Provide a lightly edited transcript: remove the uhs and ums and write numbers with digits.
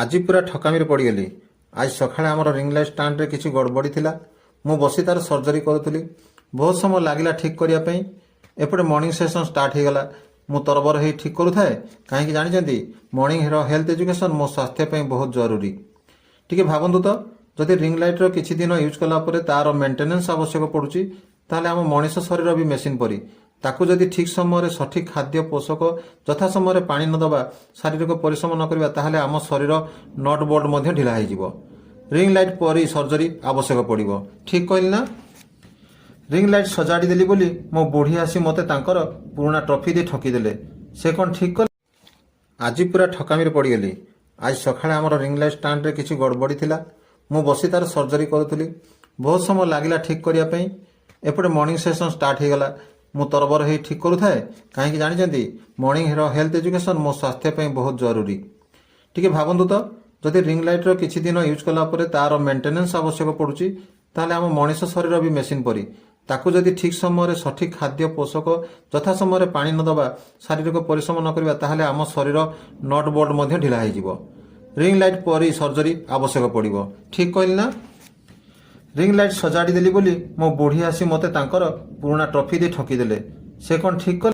ଆଜି ପୁରା ଠକାମିରେ ପଡ଼ିଗଲି। ଆଜି ସକାଳେ ଆମର ରିଙ୍ଗ ଲାଇଟ୍ ଷ୍ଟାଣ୍ଡରେ କିଛି ଗଡ଼ବଡ଼ି ଥିଲା। ମୁଁ ବସି ତାର ସର୍ଜରୀ କରୁଥିଲି। ବହୁତ ସମୟ ଲାଗିଲା ଠିକ୍ କରିବା ପାଇଁ। ଏପଟେ ମର୍ଣ୍ଣିଂ ସେସନ୍ ଷ୍ଟାର୍ଟ ହେଇଗଲା। ମୁଁ ତରବର ହେଇ ଠିକ୍ କରୁଥାଏ। କାହିଁକି ଜାଣିଛନ୍ତି, ମର୍ଣ୍ଣିଂର ହେଲ୍ଥ ଏଜୁକେସନ୍ ମୋ ସ୍ୱାସ୍ଥ୍ୟ ପାଇଁ ବହୁତ ଜରୁରୀ। ଟିକେ ଭାବନ୍ତୁ ତ, ଯଦି ରିଙ୍ଗ ଲାଇଟ୍ର କିଛି ଦିନ ୟୁଜ୍ କଲା ପରେ ତାର ମେଣ୍ଟେନାନ୍ସ ଆବଶ୍ୟକ ପଡ଼ୁଛି, ତାହେଲେ ଆମ ମଣିଷ ଶରୀର ବି ମେସିନ୍ ପରି। ତାକୁ ଯଦି ଠିକ୍ ସମୟରେ ସଠିକ୍ ଖାଦ୍ୟ ପୋଷକ ଯଥା ସମୟରେ ପାଣି ନ ଦେବା, ଶାରୀରିକ ପରିଶ୍ରମ ନ କରିବା, ତାହେଲେ ଆମ ଶରୀର ନଟ୍ ବୋଲ୍ଟ ମଧ୍ୟ ଢିଲା ହେଇଯିବ। ରିଙ୍ଗ ଲାଇଟ୍ ପରି ସର୍ଜରୀ ଆବଶ୍ୟକ ପଡ଼ିବ। ଠିକ୍ କହିଲି ନା? ରିଙ୍ଗ ଲାଇଟ୍ ସଜାଡ଼ି ଦେଲି ବୋଲି ମୋ ବୁଢ଼ୀ ଆସି ମୋତେ ତାଙ୍କର ପୁରୁଣା ଟ୍ରଫି ଦେଇ ଠକିଦେଲେ। ସେ କ'ଣ ଠିକ୍ କଲେ? ଆଜି ପୁରା ଠକାମିରେ ପଡ଼ିଗଲି। ଆଜି ସକାଳେ ଆମର ରିଙ୍ଗ ଲାଇଟ୍ ଷ୍ଟାଣ୍ଡରେ କିଛି ଗଡ଼ବଡ଼ି ଥିଲା। ମୁଁ ବସି ତାର ସର୍ଜରୀ କରୁଥିଲି। ବହୁତ ସମୟ ଲାଗିଲା ଠିକ୍ କରିବା ପାଇଁ। ଏପଟେ ମର୍ଣ୍ଣିଂ ସେସନ୍ ଷ୍ଟାର୍ଟ ହେଇଗଲା। ମୁଁ ତରବର ହେଇ ଠିକ୍ କରୁଥାଏ। କାହିଁକି ଜାଣିଛନ୍ତି, ମର୍ଣ୍ଣିଂର ହେଲ୍ଥ ଏଜୁକେସନ୍ ମୋ ସ୍ୱାସ୍ଥ୍ୟ ପାଇଁ ବହୁତ ଜରୁରୀ। ଟିକେ ଭାବନ୍ତୁ ତ, ଯଦି ରିଙ୍ଗ ଲାଇଟ୍ର କିଛି ଦିନ ୟୁଜ୍ କଲା ପରେ ତାର ମେଣ୍ଟେନାନ୍ସ ଆବଶ୍ୟକ ପଡ଼ୁଛି, ତାହେଲେ ଆମ ମଣିଷ ଶରୀର ବି ମେସିନ୍ ପରି। ତାକୁ ଯଦି ଠିକ୍ ସମୟରେ ସଠିକ୍ ଖାଦ୍ୟ ପୋଷକ ଯଥା ସମୟରେ ପାଣି ନ ଦେବା, ଶାରୀରିକ ପରିଶ୍ରମ ନ କରିବା, ତାହେଲେ ଆମ ଶରୀର ନଟ୍ ବୋଲ୍ଟ ମଧ୍ୟ ଢିଲା ହେଇଯିବ। ରିଙ୍ଗ ଲାଇଟ୍ ପରି ସର୍ଜରୀ ଆବଶ୍ୟକ ପଡ଼ିବ। ଠିକ୍ କହିଲି ନା? ରିଙ୍ଗ ଲାଇଟ୍ ସଜାଡ଼ି ଦେଲି ବୋଲି ମୋ ବୁଢ଼ୀ ଆସି ମୋତେ ତାଙ୍କର ପୁରୁଣା ଟ୍ରଫି ଦେଇ ଠକିଦେଲେ। ସେ କ'ଣ ଠିକ୍ କଲେ?